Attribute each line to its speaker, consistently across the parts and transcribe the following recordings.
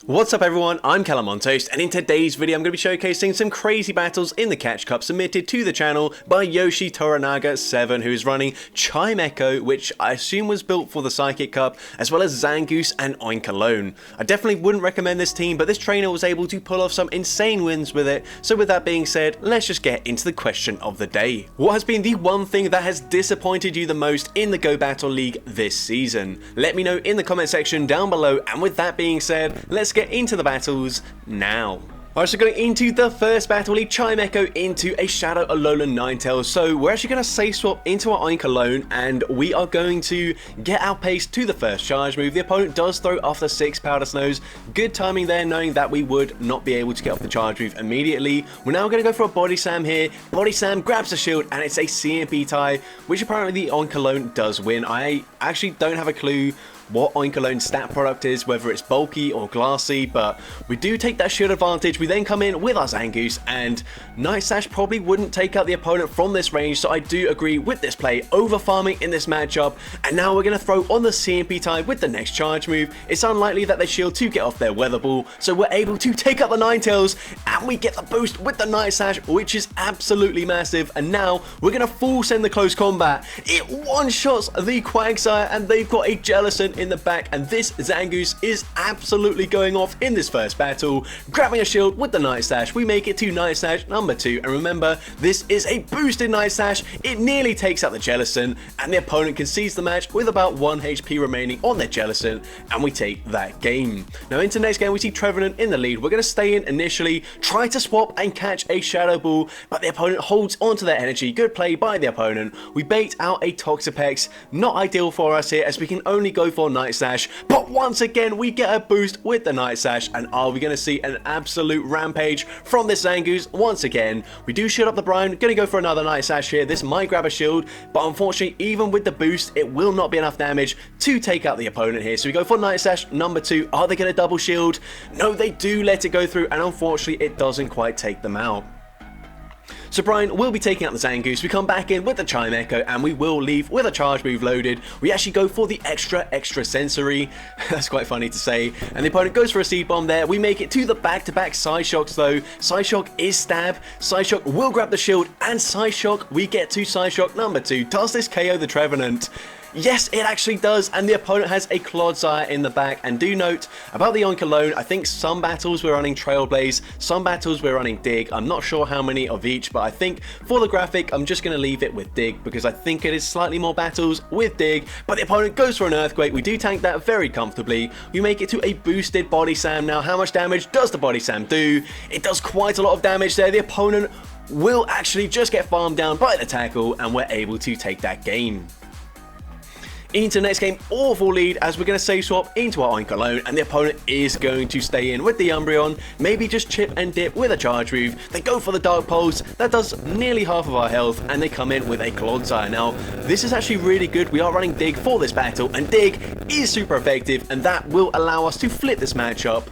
Speaker 1: What's up everyone, I'm CallumOnToast, and in today's video I'm going to be showcasing some crazy battles in the Catch Cup submitted to the channel by Yoshi Toranaga 7, who is running Chimecho, which I assume was built for the Psychic Cup, as well as Zangoose and Oink Alone. I definitely wouldn't recommend this team, but this trainer was able to pull off some insane wins with it, so with that being said, let's just get into the question of the day. What has been the one thing that has disappointed you the most in the Go Battle League this season? Let me know in the comment section down below, and with that being said, let's get into the battles now. Alright, so going into the first battle, we Chimecho into a Shadow Alolan Ninetales. So we're actually going to safe swap into our Oink Alone, and we are going to get outpaced to the first charge move. The opponent does throw after 6 Powder Snows. Good timing there, knowing that we would not be able to get off the charge move immediately. We're now going to go for a Body Slam here. Body Slam grabs the shield, and it's a CMP tie, which apparently the Oink Alone does win. I actually don't have a clue what Oink Alone's stat product is, whether it's bulky or glassy, but we do take that shield advantage. We then come in with our Zangoose, and Night Slash probably wouldn't take out the opponent from this range, so I do agree with this play, over farming in this matchup. And now we're going to throw on the CMP tie with the next charge move. It's unlikely that they shield to get off their Weather Ball, so we're able to take out the Ninetales, and we get the boost with the Night Slash, which is absolutely massive. And now we're going to full send the close combat. It one-shots the Quagsire, and they've got a Jellicent in the back, and this Zangoose is absolutely going off in this first battle. Grabbing a shield with the Night Slash, we make it to Night Slash number 2, and remember, this is a boosted Night Slash. It nearly takes out the Jellicent, and the opponent concedes the match with about 1 HP remaining on their Jellicent, and we take that game. Now into the next game, we see Trevenant in the lead. We're going to stay in initially, try to swap and catch a Shadow Ball, but the opponent holds onto their energy. Good play by the opponent. We bait out a Toxapex, not ideal for us here, as we can only go for Night Slash, but once again we get a boost with the Night Slash. And are we going to see an absolute rampage from this Zangoose once again? We do shield up the Brian, going to go for another Night Slash here. This might grab a shield, but unfortunately even with the boost it will not be enough damage to take out the opponent here. So we go for Night Slash number 2. Are they going to double shield? No, they do let it go through, and unfortunately it doesn't quite take them out. So Brian will be taking out the Zangoose. We come back in with the Chimecho, and we will leave with a charge move loaded. We actually go for the extra sensory. That's quite funny to say. And the opponent goes for a Seed Bomb there. We make it to the back-to-back Psyshocks though. Psyshock is stab. Psyshock will grab the shield, and Psyshock, we get to Psyshock number 2. Does this KO the Trevenant? Yes, it actually does, and the opponent has a Clodsire in the back. And do note about the Oink Alone, I think some battles we're running Trailblaze, some battles we're running Dig. I'm not sure how many of each, but I think for the graphic I'm just going to leave it with Dig, because I think it is slightly more battles with Dig. But the opponent goes for an Earthquake. We do tank that very comfortably. We make it to a boosted Body Slam. Now how much damage does the Body Slam do? It does quite a lot of damage there. The opponent will actually just get farmed down by the tackle, and we're able to take that game. Into the next game, awful lead, as we're going to safe swap into our Oink Alone, and the opponent is going to stay in with the Umbreon, maybe just chip and dip with a charge move. They go for the Dark Pulse, that does nearly half of our health, and they come in with a Clodsire. Now, this is actually really good. We are running Dig for this battle, and Dig is super effective, and that will allow us to flip this matchup.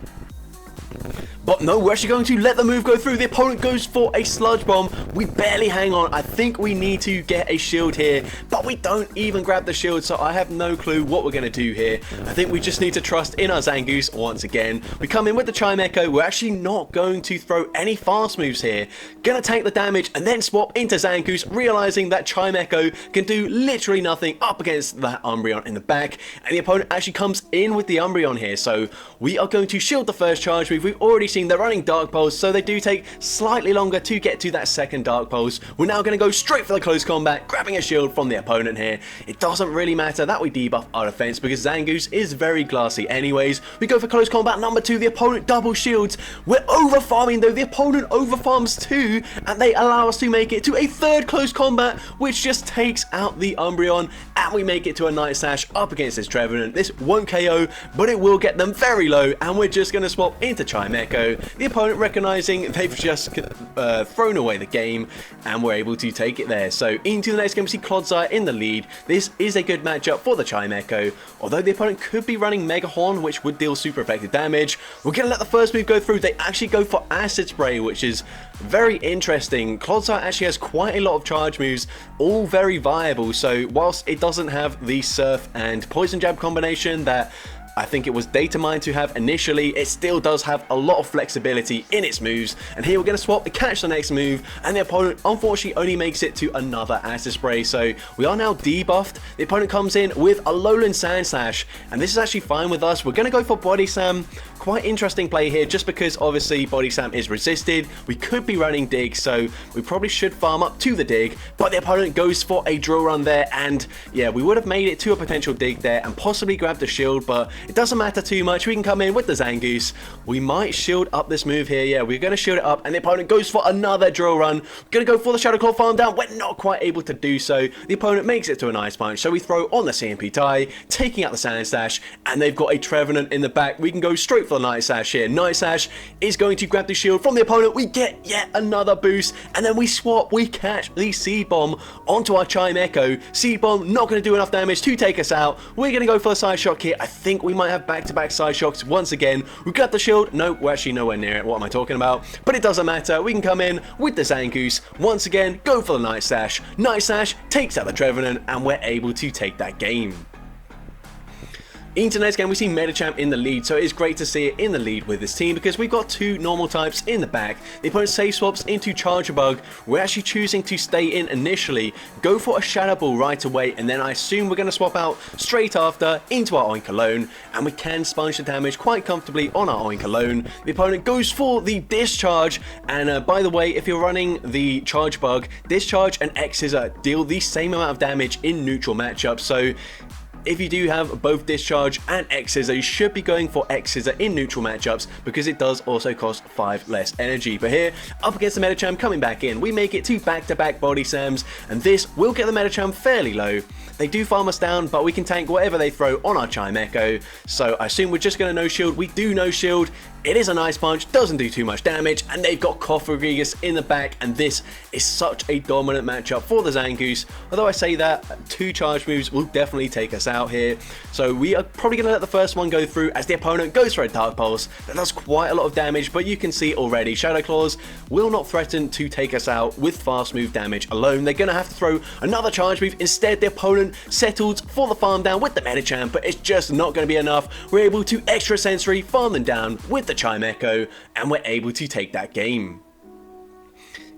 Speaker 1: But no, we're actually going to let the move go through. The opponent goes for a Sludge Bomb. We barely hang on. I think we need to get a shield here, but we don't even grab the shield, so I have no clue what we're going to do here. I think we just need to trust in our Zangoose once again. We come in with the Chimecho. We're actually not going to throw any fast moves here. Gonna tank the damage and then swap into Zangoose, realizing that Chimecho can do literally nothing up against that Umbreon in the back, and the opponent actually comes in with the Umbreon here. So we are going to shield the first charge move. We've already seen they're running Dark Pulse, so they do take slightly longer to get to that second Dark Pulse. We're now going to go straight for the close combat, grabbing a shield from the opponent here. It doesn't really matter that we debuff our defense, because Zangoose is very glassy anyways. We go for close combat number 2. The opponent double shields. We're over farming though. The opponent over farms too, and they allow us to make it to a third close combat, which just takes out the Umbreon, and we make it to a Night Slash up against this Trevenant. This won't KO, but it will get them very low, and we're just going to swap into Chimecho. The opponent recognizing they've just thrown away the game, and we're able to take it there. So into the next game, we see Clodsire in the lead. This is a good matchup for the Chimecho, although the opponent could be running Mega Horn, which would deal super effective damage. We're going to let the first move go through. They actually go for Acid Spray, which is very interesting. Clodsire actually has quite a lot of charge moves, all very viable. So whilst it doesn't have the Surf and Poison Jab combination that I think it was data mined to have initially. It still does have a lot of flexibility in its moves, and here we're going to swap to catch the next move, and the opponent unfortunately only makes it to another acid spray. So we are now debuffed. The opponent comes in with a lowland sand slash, and this is actually fine with us. We're going to go for body slam. Quite interesting play here, just because obviously body slam is resisted. We could be running dig, so we probably should farm up to the dig, but the opponent goes for a drill run there, and yeah, we would have made it to a potential dig there and possibly grabbed the shield, but it doesn't matter too much. We can come in with the Zangoose. We might shield up this move here. Yeah, we're going to shield it up, and the opponent goes for another drill run. Going to go for the Shadow Claw farm down. We're not quite able to do so. The opponent makes it to an Ice Punch, so we throw on the CMP tie, taking out the Sand Slash, and they've got a Trevenant in the back. We can go straight for the Night Slash here. Night Slash is going to grab the shield from the opponent. We get yet another boost, and then we swap. We catch the Seed Bomb onto our Chimecho. Seed Bomb not going to do enough damage to take us out. We're going to go for a side shock here. I think we might have back-to-back side shocks once again. We grab the shield. No, we're actually nowhere near it. What am I talking about? But it doesn't matter. We can come in with the Zangoose. Once again, go for the Night Slash. Night Slash takes out the Trevenant, and we're able to take that game. Into next game, we see Medicham in the lead, so it is great to see it in the lead with this team because we've got two normal types in the back. The opponent safe swaps into Charger Bug. We're actually choosing to stay in initially, go for a Shadow Ball right away, and then I assume we're going to swap out straight after into our Oink alone, and we can sponge the damage quite comfortably on our Oink alone. The opponent goes for the Discharge, and by the way, if you're running the Charge Bug, Discharge and X Scissor deal the same amount of damage in neutral matchups, so if you do have both Discharge and X Scissor, you should be going for X Scissor in neutral matchups because it does also cost 5 less energy. But here, up against the Medicham coming back in, we make it to back-to-back body slams, and this will get the Medicham fairly low. They do farm us down, but we can tank whatever they throw on our Chimecho. So I assume we're just going to no shield. We do no shield. It is a nice punch, doesn't do too much damage, and they've got Rodriguez in the back, and this is such a dominant matchup for the Zangoose. Although I say that, 2 charge moves will definitely take us out here. So we are probably going to let the first one go through as the opponent goes for a Dark Pulse. That does quite a lot of damage, but you can see already, Shadow Claws will not threaten to take us out with fast move damage alone. They're going to have to throw another charge move. Instead, the opponent settles for the farm down with the Medicham, but it's just not going to be enough. We're able to extra sensory farm them down with the Chimecho, and we're able to take that game.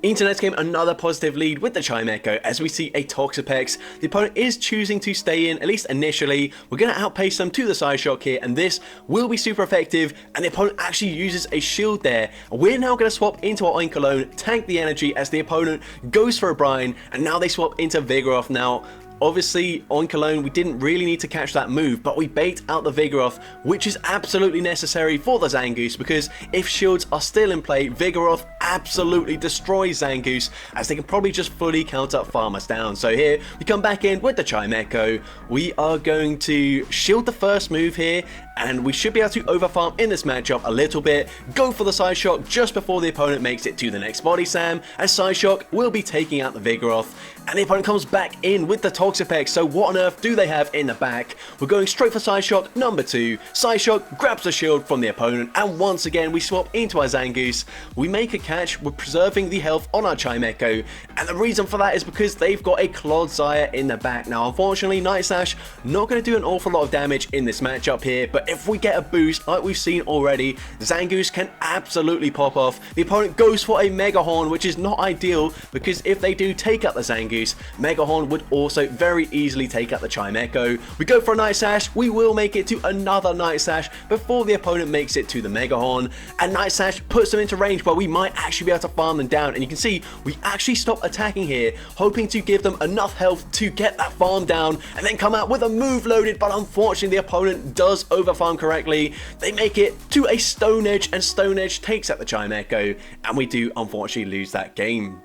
Speaker 1: Into next game, another positive lead with the Chimecho as we see a Toxapex. The opponent is choosing to stay in, at least initially. We're going to outpace them to the side shock here, and this will be super effective, and the opponent actually uses a shield there. We're now going to swap into our Oink alone, tank the energy as the opponent goes for a Brine, and now they swap into Vigoroth. Now, obviously, Oink alone, we didn't really need to catch that move, but we bait out the Vigoroth, which is absolutely necessary for the Zangoose, because if shields are still in play, Vigoroth absolutely destroys Zangoose, as they can probably just fully counter farm us down. So here, we come back in with the Chimecho. We are going to shield the first move here, and we should be able to overfarm in this matchup a little bit. Go for the side shock just before the opponent makes it to the next body slam, as side shock will be taking out the Vigoroth, and the opponent comes back in with the Toxapex. So what on earth do they have in the back? We're going straight for side shock number 2. Side shock grabs the shield from the opponent, and once again we swap into our Zangoose. We make a catch, we're preserving the health on our Chimecho, and the reason for that is because they've got a Clodsire in the back. Now unfortunately, Night Slash not going to do an awful lot of damage in this matchup here, but if we get a boost like we've seen already, Zangoose can absolutely pop off. The opponent goes for a Mega Horn, which is not ideal, because if they do take out the Zangoose, Mega Horn would also very easily take out the Chimecho. We go for a Night Slash, we will make it to another Night Slash before the opponent makes it to the Mega Horn, and Night Slash puts them into range where we might actually be able to farm them down, and you can see we actually stop attacking here, hoping to give them enough health to get that farm down, and then come out with a move loaded, but unfortunately the opponent does overfarm correctly. They make it to a Stone Edge, and Stone Edge takes out the Chimecho, and we do unfortunately lose that game.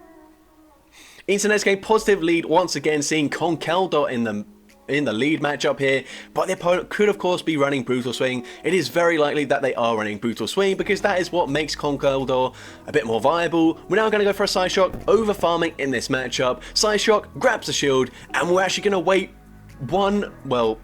Speaker 1: Into next game, positive lead once again, seeing Conkeldurr in the lead matchup here, but the opponent could of course be running Brutal Swing. It is very likely that they are running Brutal Swing because that is what makes Conkeldurr a bit more viable. We're now going to go for a Side Shock, over farming in this matchup. Side Shock grabs the shield, and we're actually going to wait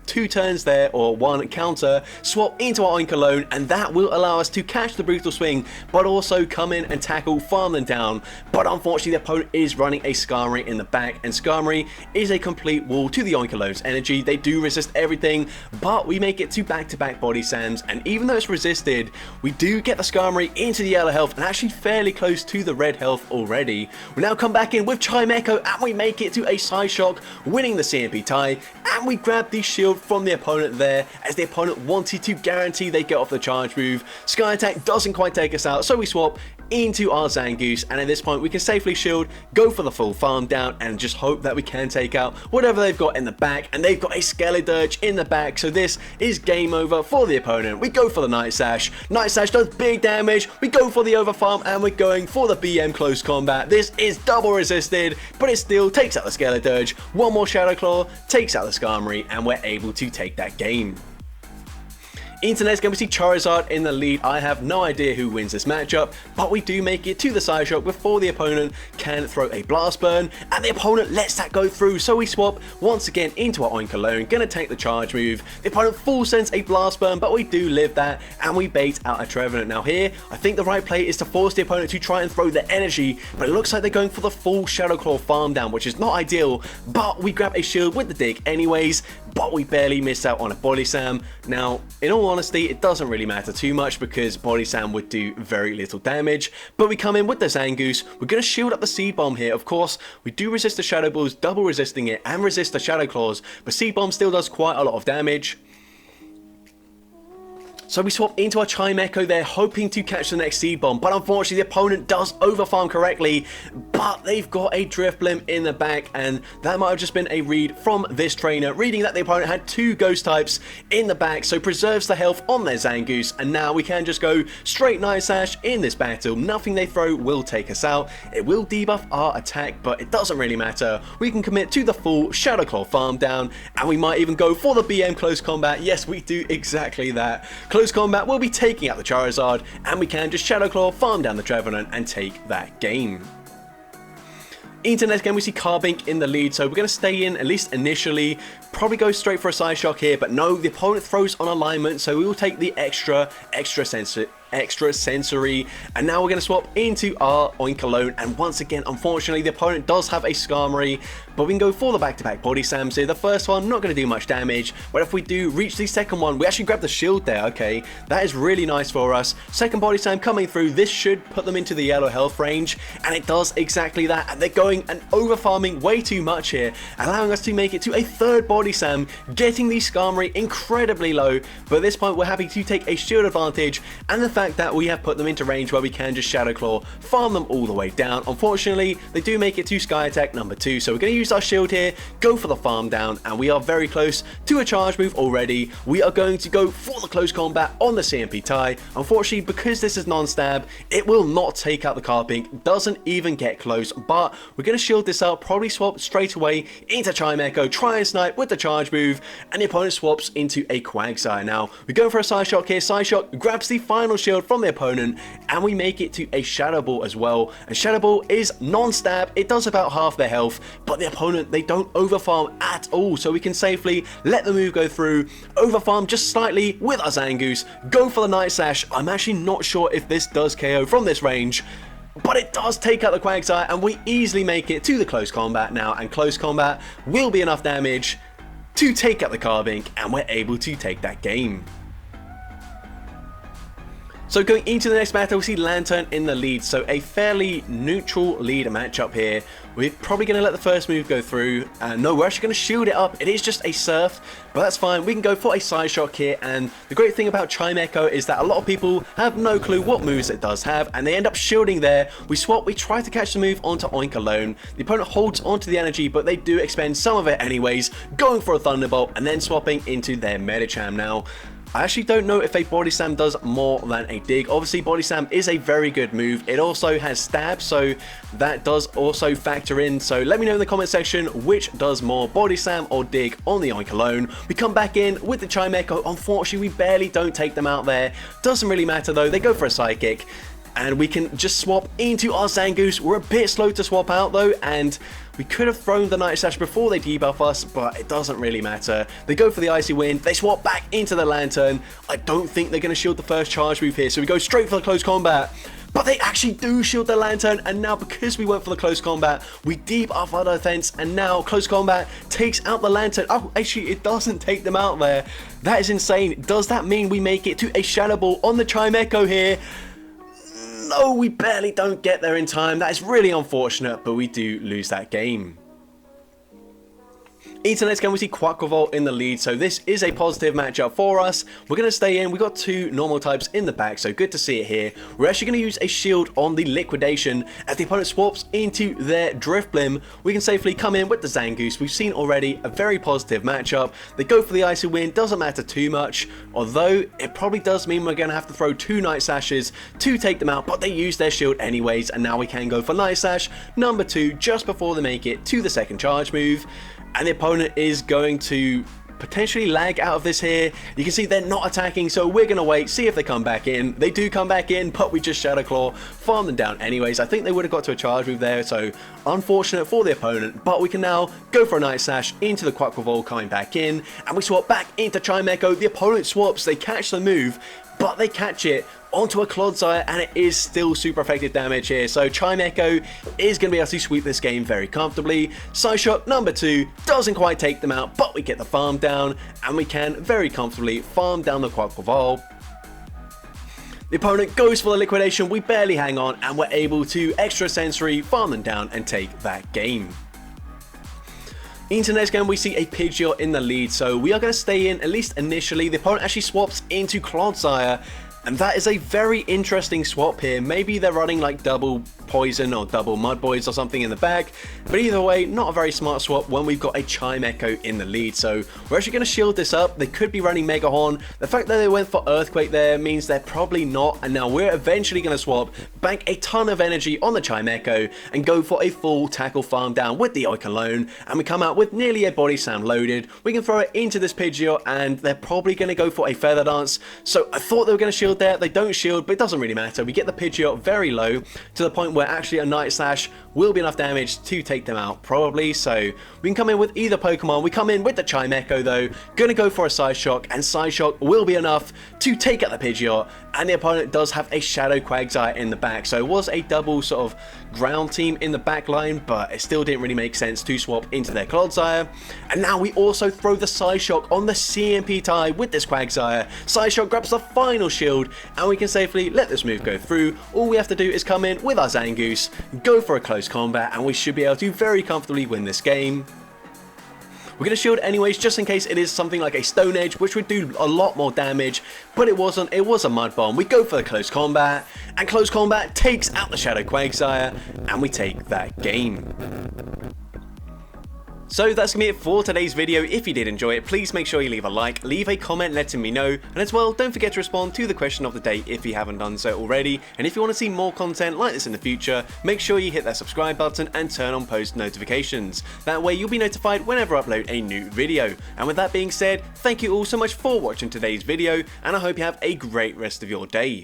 Speaker 1: two turns there, or one counter, swap into our Oink alone, and that will allow us to catch the Brutal Swing, but also come in and tackle, farm them down. But unfortunately, the opponent is running a Skarmory in the back, and Skarmory is a complete wall to the Oink alone's energy. They do resist everything, but we make it to back-to-back body slams, and even though it's resisted, we do get the Skarmory into the yellow health, and actually fairly close to the red health already. We now come back in with Chimecho, and we make it to a Side Shock, winning the CMP tie, and we grab the shield from the opponent there, as the opponent wanted to guarantee they get off the charge move. Sky Attack doesn't quite take us out, so we swap into our Zangoose, and at this point we can safely shield, go for the full farm down, and just hope that we can take out whatever they've got in the back. And they've got a Skeledirge in the back, so this is game over for the opponent. We go for the Night Sash. Night Sash does big damage. We go for the overfarm, and we're going for the BM close combat. This is double resisted, but it still takes out the Skeledirge. One more Shadow Claw takes out the Skarmory, and we're able to take that game. Into next game, we see Charizard in the lead. I have no idea who wins this matchup, but we do make it to the Side Shock before the opponent can throw a Blast Burn, and the opponent lets that go through, so we swap once again into our Oink alone, gonna take the charge move. The opponent full sends a Blast Burn, but we do live that, and we bait out a Trevenant. Now here, I think the right play is to force the opponent to try and throw their energy, but it looks like they're going for the full Shadow Claw farm down, which is not ideal, but we grab a shield with the dig anyways, but we barely miss out on a Body Slam. Now, in all honesty, it doesn't really matter too much because Body Slam would do very little damage, but we come in with the Zangoose. We're going to shield up the Seed Bomb here. Of course, we do resist the Shadow Balls, double resisting it, and resist the Shadow Claws, but Seed Bomb still does quite a lot of damage. So we swap into our Chimecho there, hoping to catch the next Seed Bomb, but unfortunately the opponent does overfarm correctly, but they've got a Drifblim in the back, and that might have just been a read from this trainer, reading that the opponent had two Ghost types in the back, so preserves the health on their Zangoose, and now we can just go straight Night Sash in this battle. Nothing they throw will take us out. It will debuff our attack, but it doesn't really matter. We can commit to the full Shadow Claw farm down, and we might even go for the BM close combat. Yes, we do exactly that. Close combat will be taking out the Charizard, and we can just Shadow Claw, farm down the Trevenant, and take that game. Into the next game, we see Carbink in the lead, so we're going to stay in, at least initially. Probably go straight for a Side Shock here, but no, the opponent throws on alignment, so we will take the extra sensory, and now we're going to swap into our Oink alone, and once again, unfortunately, the opponent does have a Skarmory, but we can go for the back-to-back body slams here. The first one, not going to do much damage, but if we do reach the second one, we actually grab the shield there. Okay, that is really nice for us. Second body slam coming through, this should put them into the yellow health range, and it does exactly that, and they're going and over-farming way too much here, allowing us to make it to a third body slam, getting the Skarmory incredibly low, but at this point, we're happy to take a shield advantage, and the fact that we have put them into range where we can just Shadow Claw, farm them all the way down. Unfortunately, they do make it to Sky Attack number 2, so we're going to use our shield here, go for the farm down, and we are very close to a charge move already. We are going to go for the close combat on the CMP tie. Unfortunately, because this is non-stab, it will not take out the Carbink, doesn't even get close, but we're going to shield this out, probably swap straight away into Chimecho, try and snipe with the charge move, and the opponent swaps into a Quagsire. Now, we're going for a Side Shock here. Side Shock grabs the final shield from the opponent, and we make it to a Shadow Ball as well, and Shadow Ball is non-stab. It does about half their health, but the opponent, they don't overfarm at all, so we can safely let the move go through, overfarm just slightly with our Zangoose, go for the Night Sash. I'm actually not sure if this does KO from this range, but it does take out the Quagsire, and we easily make it to the close combat now, and close combat will be enough damage to take out the Carbink, and we're able to take that game. So going into the next battle, we see Lantern in the lead, so a fairly neutral lead matchup here. We're probably going to let the first move go through. No, we're actually going to shield it up. It is just a Surf, but that's fine. We can go for a Side Shock here, and the great thing about Chimecho is that a lot of people have no clue what moves it does have, and they end up shielding there. We swap, we try to catch the move onto Oink alone. The opponent holds onto the energy, but they do expend some of it anyways, going for a Thunderbolt, and then swapping into their Medicham. Now, I actually don't know if a Body Slam does more than a Dig. Obviously, Body Slam is a very good move. It also has Stab, so that does also factor in. So let me know in the comment section which does more, Body Slam or Dig on the Oink alone. We come back in with the Chimecho. Unfortunately, we barely don't take them out there. Doesn't really matter though. They go for a Psychic. and we can just swap into our Zangoose. We're a bit slow to swap out though, and we could have thrown the Night Slash before they debuff us, but it doesn't really matter. They go for the Icy Wind, they swap back into the Lantern. I don't think they're going to shield the first charge move here, so we go straight for the close combat. But they actually do shield the Lantern, and now because we went for the close combat, we debuff our defense, and now close combat takes out the Lantern. Oh, actually, it doesn't take them out there. That is insane. Does that mean we make it to a Shadow Ball on the Chimecho here? No, we barely don't get there in time. That is really unfortunate, but we do lose that game. Into next game, we see Quaquaval in the lead, so this is a positive matchup for us. We're going to stay in. We've got two normal types in the back, so good to see it here. We're actually going to use a shield on the Liquidation. As the opponent swaps into their Drifblim, we can safely come in with the Zangoose. We've seen already a very positive matchup. They go for the Icy Wind, doesn't matter too much, although it probably does mean we're going to have to throw two Night Slashes to take them out, but they use their shield anyways, and now we can go for Night Slash number 2 just before they make it to the second charge move. And the opponent is going to potentially lag out of this here. You can see they're not attacking, so we're going to wait, see if they come back in. They do come back in, but we just Shadow Claw, farm them down anyways. I think they would have got to a charge move there, so unfortunate for the opponent. But we can now go for a Night Slash into the Quaquaval coming back in, and we swap back into Chimecho. The opponent swaps, they catch the move, but they catch it onto a Clodsire, and it is still super effective damage here. So Chimecho is going to be able to sweep this game very comfortably. Psyshock number 2 doesn't quite take them out, but we get the farm down, and we can very comfortably farm down the Quaquaval. The opponent goes for the Liquidation, we barely hang on, and we're able to extra sensory farm them down and take that game. Into next game, we see a Pidgeot in the lead, so we are going to stay in, at least initially. The opponent actually swaps into Clodsire, and that is a very interesting swap here. Maybe they're running like double Poison or double Mud Boys or something in the back, but either way, not a very smart swap when we've got a Chimecho in the lead. So we're actually going to shield this up. They could be running Mega Horn. The fact that they went for Earthquake there means they're probably not, and now we're eventually going to swap, bank a ton of energy on the Chimecho, and go for a full tackle farm down with the Oikalone, and we come out with nearly a Body Slam loaded. We can throw it into this Pidgeot, and they're probably going to go for a Feather Dance. So I thought they were going to shield there. They don't shield, but it doesn't really matter. We get the Pidgeot very low to the point where actually a Night Slash will be enough damage to take them out probably. So we can come in with either Pokemon. We come in with the Chimecho though, gonna go for a Psyshock, and Psyshock will be enough to take out the Pidgeot, and the opponent does have a Shadow Quagsire in the back. So it was a double sort of ground team in the back line, but it still didn't really make sense to swap into their Clodsire. And now we also throw the Psyshock on the CMP tie with this Quagsire. Psyshock grabs the final shield, and we can safely let this move go through. All we have to do is come in with our Zangoose, go for a close combat, and we should be able to very comfortably win this game. We're going to shield anyways, just in case it is something like a Stone Edge, which would do a lot more damage, but it wasn't. It was a Mud Bomb. We go for the close combat, and close combat takes out the Shadow Quagsire, and we take that game. So that's going to be it for today's video. If you did enjoy it, please make sure you leave a like, leave a comment letting me know, and as well, don't forget to respond to the question of the day if you haven't done so already. And if you want to see more content like this in the future, make sure you hit that subscribe button and turn on post notifications. That way you'll be notified whenever I upload a new video. And with that being said, thank you all so much for watching today's video, and I hope you have a great rest of your day.